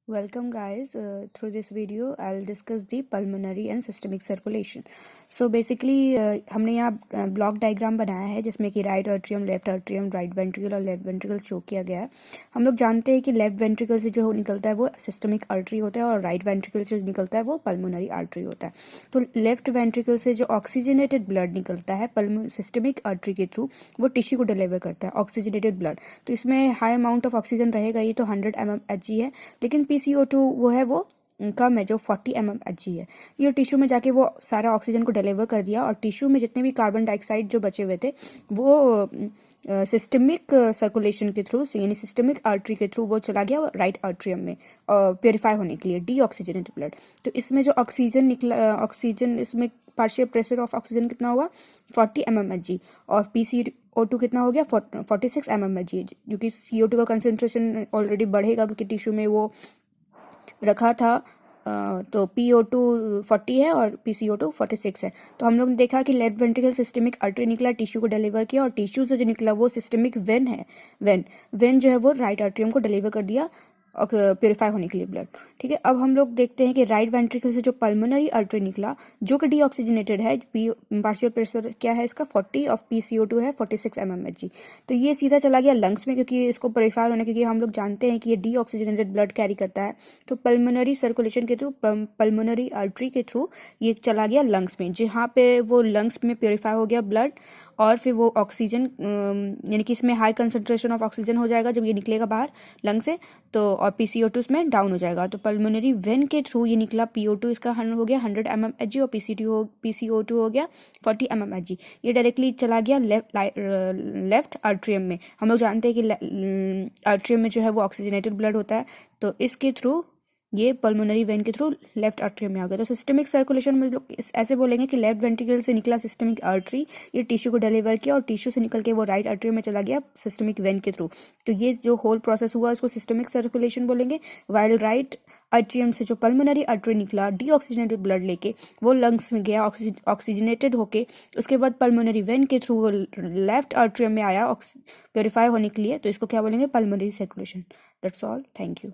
Welcome guys. Through this video I'll discuss the pulmonary and systemic circulation. So basically हमने यहाँ block diagram बनाया है जिसमें कि right atrium, left atrium, right ventricle और left ventricle show किया गया है। हम लोग जानते हैं कि लेफ्ट वेंट्रिकल से जो निकलता है वो सिस्टमिक आर्टरी होता है और राइट वेंट्रिकल से निकलता है वो पल्मोनरी आर्टरी होता है। तो लेफ्ट वेंट्रिकल से जो ऑक्सीजनेटेड ब्लड निकलता है सिस्टमिक आर्टरी के थ्रू वो टिश्यू को डिलीवर करता है ऑक्सीजनेटेड ब्लड। तो इसमें हाई अमाउंट ऑफ ऑक्सीजन रहेगा ही, तो 100 mmHg है, लेकिन PCO2 वो है वो कम है जो 40 mmHg है। ये टिश्यू में जाके वो सारा ऑक्सीजन को डिलीवर कर दिया और टिश्यू में जितने भी कार्बन डाइऑक्साइड जो बचे हुए थे वो सिस्टमिक सर्कुलेशन के थ्रू यानी सिस्टमिक आर्टरी के थ्रू वो चला गया राइट आर्ट्रियम में प्योरीफाई होने के लिए, डीऑक्सीजनेटेड ब्लड। तो इसमें जो ऑक्सीजन निकला, ऑक्सीजन इसमें पार्शियल प्रेशर ऑफ ऑक्सीजन कितना होगा 40 mmHg और PCO2 कितना हो गया 46 mmHg, क्योंकि CO2 का कंसेंट्रेशन ऑलरेडी बढ़ेगा क्योंकि टिश्यू में वो रखा था। तो PO2 40 है और PCO2 46 है। तो हम लोग ने देखा कि लेफ्ट वेंट्रिकल सिस्टमिक आर्टरी निकला, टिश्यू को डिलीवर किया और टिश्यू से जो निकला वो सिस्टमिक वेन है। वेन जो है वो राइट आर्ट्रियम को डिलीवर कर दिया प्योरीफाई होने के लिए ब्लड। ठीक है, अब हम लोग देखते हैं कि राइट वेंट्रिकल से जो पल्मोनरी आर्टरी निकला जो कि डीऑक्सीजनेटेड है, पार्शियल प्रेशर क्या है इसका 40 और PCO2 है 46 mmHg। तो ये सीधा चला गया लंग्स में क्योंकि इसको प्योरीफाई होने, क्योंकि हम लोग जानते हैं कि ये डीऑक्सीजनेटेड ब्लड कैरी करता है। तो पल्मोनरी सर्कुलेशन के थ्रू, पल्मोनरी आर्टरी के थ्रू ये चला गया लंग्स में, जहाँ पे वो लंग्स में प्योरीफाई हो गया ब्लड और फिर वो ऑक्सीजन यानी कि इसमें हाई कंसंट्रेशन ऑफ ऑक्सीजन हो जाएगा जब ये निकलेगा बाहर लंग से, तो और PCO2 इसमें डाउन हो जाएगा। तो पल्मोनरी वेन के थ्रू ये निकला, PO2 इसका हो गया 100 mmHg और PCO2 हो गया 40 mmHg। ये डायरेक्टली चला गया लेफ्ट आर्ट्रियम में। हम लोग जानते हैं कि आर्ट्रियम में जो है वो ऑक्सीजनेटेड ब्लड होता है, तो इसके थ्रू ये पल्मोनरी वेन के थ्रू लेफ्ट आर्ट्रियम में आ गया। तो सिस्टमिक सर्कुलेशन में लोग ऐसे बोलेंगे कि लेफ्ट वेंट्रिकल से निकला सिस्टमिक आर्टरी, ये टिश्यू को डिलीवर किया और टिश्यू से निकल के वो राइट आर्ट्रियम में चला गया सिस्टमिक वेन के थ्रू। तो ये जो होल प्रोसेस हुआ उसको सिस्टमिक सर्कुलेशन बोलेंगे। वाइल राइट आर्ट्रियम से जो पल्मोनरी आर्टरी निकला डीऑक्सीजनेटेड ब्लड लेके वो लंग्स में गया ऑक्सीजनेटेड होके, उसके बाद पल्मोनरी वेन के थ्रू वो लेफ्ट आर्ट्रियम में आया प्योरीफाई होने के लिए, तो इसको क्या बोलेंगे pulmonary circulation. That's all, thank you.